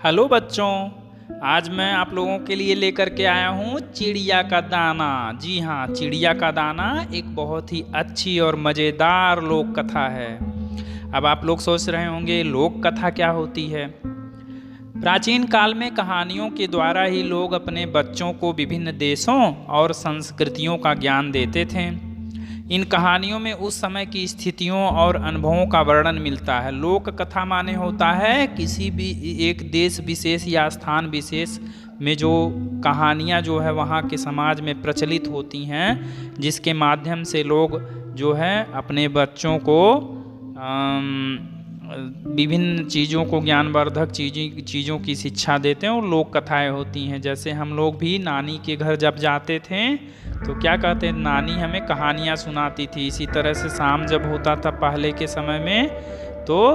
Hello बच्चों, आज मैं आप लोगों के लिए लेकर के आया हूँ चिड़िया का दाना। जी हाँ, चिड़िया का दाना एक बहुत ही अच्छी और मज़ेदार लोक कथा है। अब आप लोग सोच रहे होंगे लोक कथा क्या होती है। प्राचीन काल में कहानियों के द्वारा ही लोग अपने बच्चों को विभिन्न देशों और संस्कृतियों का ज्ञान देते थे। इन कहानियों में उस समय की स्थितियों और अनुभवों का वर्णन मिलता है। लोक कथा माने होता है किसी भी एक देश विशेष या स्थान विशेष में जो कहानियाँ जो है वहाँ के समाज में प्रचलित होती हैं, जिसके माध्यम से लोग जो है अपने बच्चों को विभिन्न चीज़ों को, ज्ञानवर्धक चीज़ों की शिक्षा देते हैं और लोक कथाएँ होती हैं। जैसे हम लोग भी नानी के घर जब जाते थे तो क्या कहते हैं, नानी हमें कहानियाँ सुनाती थी। इसी तरह से शाम जब होता था पहले के समय में, तो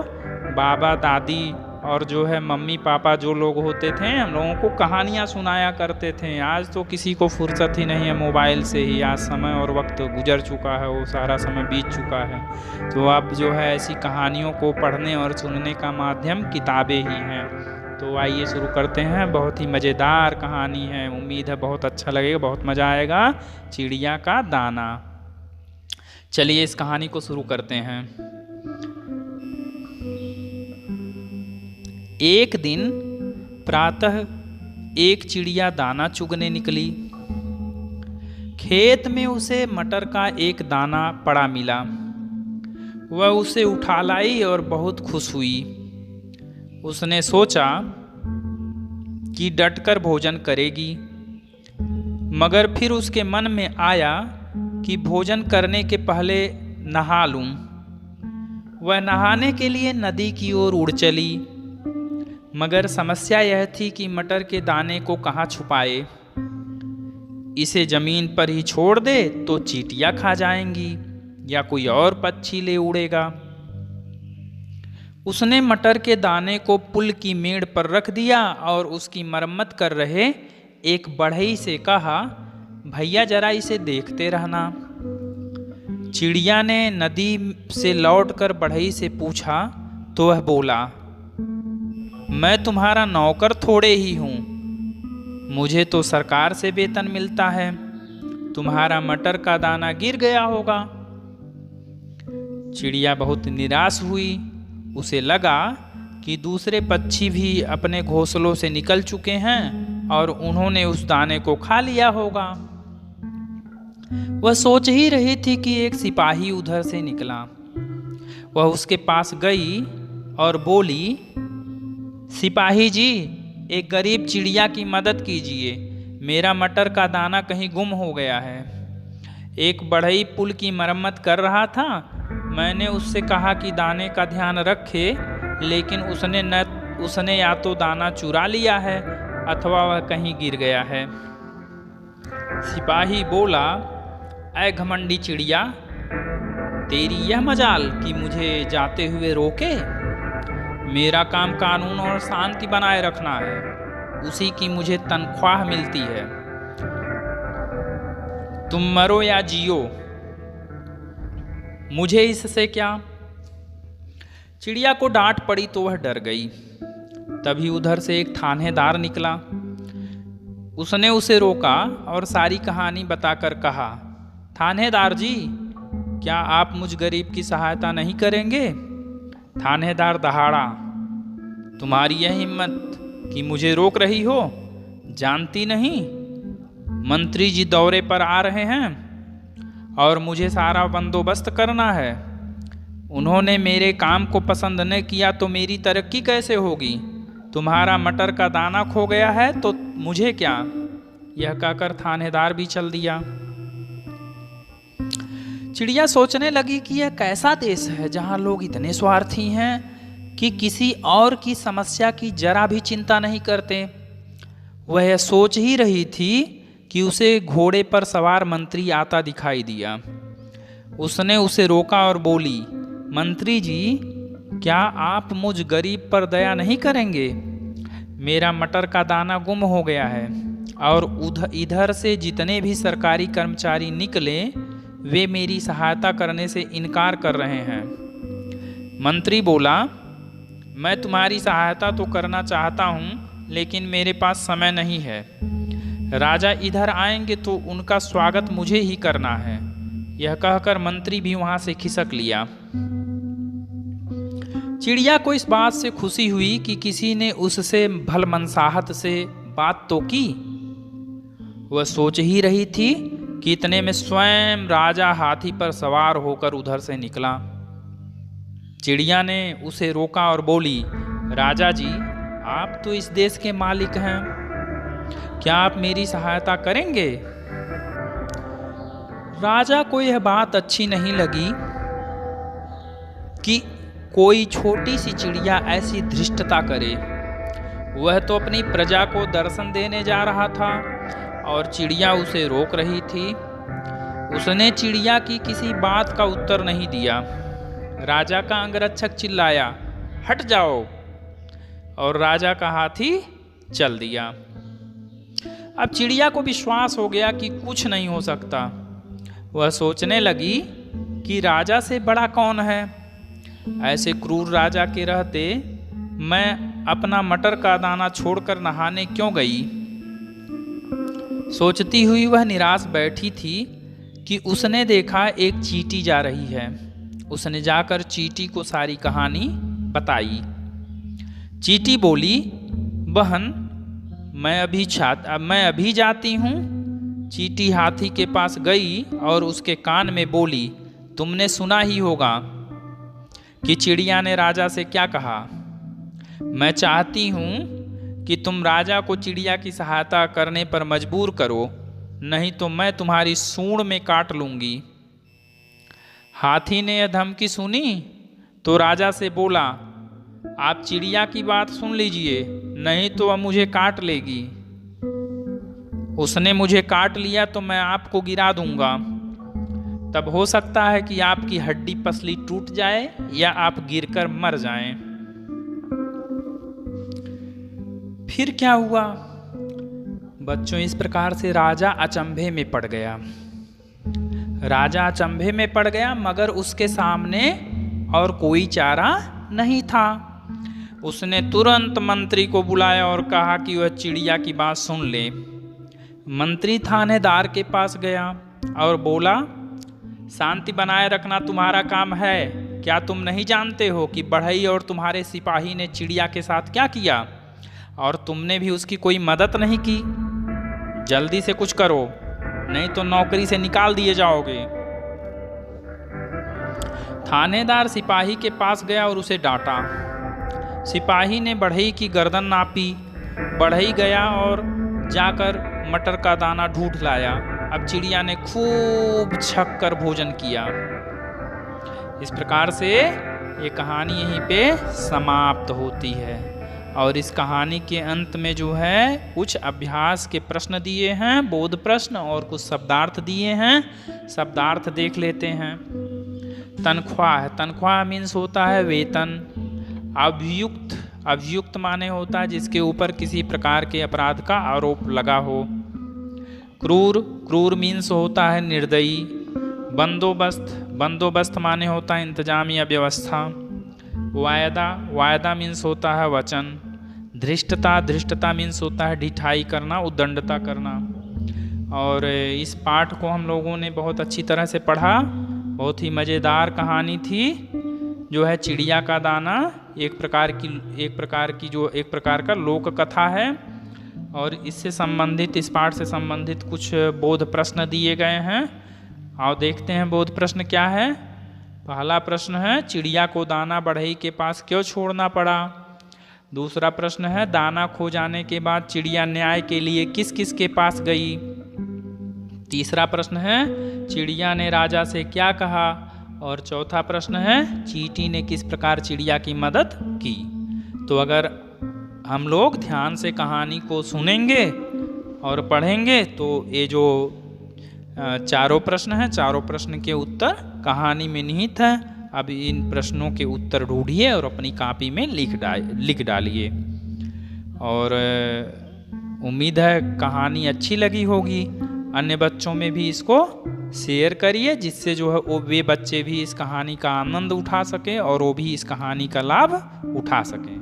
बाबा दादी और जो है मम्मी पापा जो लोग होते थे हम लोगों को कहानियाँ सुनाया करते थे। आज तो किसी को फुर्सत ही नहीं है, मोबाइल से ही आज समय और वक्त गुजर चुका है, वो सारा समय बीत चुका है। तो अब जो है ऐसी कहानियों को पढ़ने और सुनने का माध्यम किताबें ही हैं। तो आइए शुरू करते हैं। बहुत ही मज़ेदार कहानी है, उम्मीद है बहुत अच्छा लगेगा, बहुत मज़ा आएगा। चिड़िया का दाना। चलिए इस कहानी को शुरू करते हैं। एक दिन प्रातः एक चिड़िया दाना चुगने निकली। खेत में उसे मटर का एक दाना पड़ा मिला। वह उसे उठा लाई और बहुत खुश हुई। उसने सोचा कि डटकर भोजन करेगी, मगर फिर उसके मन में आया कि भोजन करने के पहले नहा लूं। वह नहाने के लिए नदी की ओर उड़ चली, मगर समस्या यह थी कि मटर के दाने को कहाँ छुपाए। इसे जमीन पर ही छोड़ दे तो चींटियां खा जाएंगी या कोई और पक्षी ले उड़ेगा। उसने मटर के दाने को पुल की मेड़ पर रख दिया और उसकी मरम्मत कर रहे एक बढ़ई से कहा, भैया जरा इसे देखते रहना। चिड़िया ने नदी से लौटकर बढ़ई से पूछा तो वह बोला, मैं तुम्हारा नौकर थोड़े ही हूँ, मुझे तो सरकार से वेतन मिलता है। तुम्हारा मटर का दाना गिर गया होगा। चिड़िया बहुत निराश हुई। उसे लगा कि दूसरे पक्षी भी अपने घोंसलों से निकल चुके हैं और उन्होंने उस दाने को खा लिया होगा। वह सोच ही रही थी कि एक सिपाही उधर से निकला। वह उसके पास गई और बोली, सिपाही जी, एक गरीब चिड़िया की मदद कीजिए, मेरा मटर का दाना कहीं गुम हो गया है। एक बढ़ई पुल की मरम्मत कर रहा था। मैंने उससे कहा कि दाने का ध्यान रखे, लेकिन उसने या तो दाना चुरा लिया है अथवा वह कहीं गिर गया है। सिपाही बोला, ऐ घमंडी चिड़िया, तेरी यह मजाल कि मुझे जाते हुए रोके। मेरा काम कानून और शांति बनाए रखना है, उसी की मुझे तनख्वाह मिलती है। तुम मरो या जियो, मुझे इससे क्या। चिड़िया को डांट पड़ी तो वह डर गई। तभी उधर से एक थानेदार निकला। उसने उसे रोका और सारी कहानी बताकर कहा, थानेदार जी, क्या आप मुझ गरीब की सहायता नहीं करेंगे। थानेदार दहाड़ा, तुम्हारी यह हिम्मत कि मुझे रोक रही हो, जानती नहीं मंत्री जी दौरे पर आ रहे हैं और मुझे सारा बंदोबस्त करना है। उन्होंने मेरे काम को पसंद न किया तो मेरी तरक्की कैसे होगी। तुम्हारा मटर का दाना खो गया है तो मुझे क्या। यह कहकर थानेदार भी चल दिया। चिड़िया सोचने लगी कि यह कैसा देश है जहां लोग इतने स्वार्थी हैं कि किसी और की समस्या की जरा भी चिंता नहीं करते। वह यह सोच ही रही थी कि उसे घोड़े पर सवार मंत्री आता दिखाई दिया। उसने उसे रोका और बोली, मंत्री जी, क्या आप मुझ गरीब पर दया नहीं करेंगे। मेरा मटर का दाना गुम हो गया है और इधर से जितने भी सरकारी कर्मचारी निकले वे मेरी सहायता करने से इनकार कर रहे हैं। मंत्री बोला, मैं तुम्हारी सहायता तो करना चाहता हूँ, लेकिन मेरे पास समय नहीं है। राजा इधर आएंगे तो उनका स्वागत मुझे ही करना है। यह कहकर मंत्री भी वहां से खिसक लिया। चिड़िया को इस बात से खुशी हुई कि किसी ने उससे भलमनसाहत से बात तो की। वह सोच ही रही थी कि इतने में स्वयं राजा हाथी पर सवार होकर उधर से निकला। चिड़िया ने उसे रोका और बोली, राजा जी, आप तो इस देश के मालिक हैं, क्या आप मेरी सहायता करेंगे? राजा को यह बात अच्छी नहीं लगी कि कोई छोटी सी चिड़िया ऐसी धृष्टता करे। वह तो अपनी प्रजा को दर्शन देने जा रहा था और चिड़िया उसे रोक रही थी। उसने चिड़िया की किसी बात का उत्तर नहीं दिया। राजा का अंगरक्षक चिल्लाया, हट जाओ, और राजा का हाथी चल दिया। अब चिड़िया को विश्वास हो गया कि कुछ नहीं हो सकता। वह सोचने लगी कि राजा से बड़ा कौन है। ऐसे क्रूर राजा के रहते मैं अपना मटर का दाना छोड़कर नहाने क्यों गई? सोचती हुई वह निराश बैठी थी कि उसने देखा एक चींटी जा रही है। उसने जाकर चींटी को सारी कहानी बताई। चींटी बोली, बहन, मैं अभी जाती हूँ। चींटी हाथी के पास गई और उसके कान में बोली, तुमने सुना ही होगा कि चिड़िया ने राजा से क्या कहा। मैं चाहती हूँ कि तुम राजा को चिड़िया की सहायता करने पर मजबूर करो, नहीं तो मैं तुम्हारी सूंड में काट लूंगी। हाथी ने यह धमकी सुनी तो राजा से बोला, आप चिड़िया की बात सुन लीजिए, नहीं तो वह मुझे काट लेगी। उसने मुझे काट लिया तो मैं आपको गिरा दूंगा। तब हो सकता है कि आपकी हड्डी पसली टूट जाए या आप गिरकर मर जाएं। फिर क्या हुआ? बच्चों, इस प्रकार से राजा अचंभे में पड़ गया। राजा अचंभे में पड़ गया, मगर उसके सामने और कोई चारा नहीं था। उसने तुरंत मंत्री को बुलाया और कहा कि वह चिड़िया की बात सुन ले। मंत्री थानेदार के पास गया और बोला, शांति बनाए रखना तुम्हारा काम है। क्या तुम नहीं जानते हो कि बढ़ई और तुम्हारे सिपाही ने चिड़िया के साथ क्या किया, और तुमने भी उसकी कोई मदद नहीं की? जल्दी से कुछ करो, नहीं तो नौकरी से निकाल दिए जाओगे। थानेदार सिपाही के पास गया और उसे डांटा। सिपाही ने बढ़ई की गर्दन नापी। बढ़ई गया और जाकर मटर का दाना ढूंढ लाया। अब चिड़िया ने खूब छक कर भोजन किया। इस प्रकार से ये कहानी यहीं पे समाप्त होती है। और इस कहानी के अंत में जो है कुछ अभ्यास के प्रश्न दिए हैं, बोध प्रश्न, और कुछ शब्दार्थ दिए हैं। शब्दार्थ देख लेते हैं। तनख्वाह, तनख्वाह मीन्स होता है वेतन। अभियुक्त, अभियुक्त माने होता है जिसके ऊपर किसी प्रकार के अपराध का आरोप लगा हो। क्रूर, क्रूर मीन्स होता है निर्दयी। बंदोबस्त, बंदोबस्त माने होता है इंतजाम या व्यवस्था। वायदा, वायदा मीन्स होता है वचन। धृष्टता, धृष्टता मीन्स होता है ढिठाई करना, उद्दंडता करना। और इस पाठ को हम लोगों ने बहुत अच्छी तरह से पढ़ा। बहुत ही मज़ेदार कहानी थी जो है चिड़िया का दाना। एक प्रकार का लोक कथा है। और इससे संबंधित, इस पाठ से संबंधित कुछ बोध प्रश्न दिए गए हैं। आओ देखते हैं बोध प्रश्न क्या है। पहला प्रश्न है, चिड़िया को दाना बढ़ई के पास क्यों छोड़ना पड़ा? दूसरा प्रश्न है, दाना खो जाने के बाद चिड़िया न्याय के लिए किस किस के पास गई? तीसरा प्रश्न है, चिड़िया ने राजा से क्या कहा? और चौथा प्रश्न है, चींटी ने किस प्रकार चिड़िया की मदद की? तो अगर हम लोग ध्यान से कहानी को सुनेंगे और पढ़ेंगे तो ये जो चारों प्रश्न हैं, चारों प्रश्न के उत्तर कहानी में निहित है। अब इन प्रश्नों के उत्तर ढूंढिए और अपनी कॉपी में लिख डालिए। और उम्मीद है कहानी अच्छी लगी होगी, अन्य बच्चों में भी इसको शेयर करिए, जिससे जो है वो वे बच्चे भी इस कहानी का आनंद उठा सकें और वो भी इस कहानी का लाभ उठा सकें।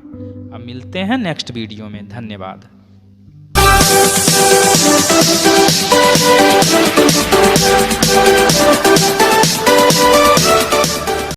अब मिलते हैं नेक्स्ट वीडियो में। धन्यवाद।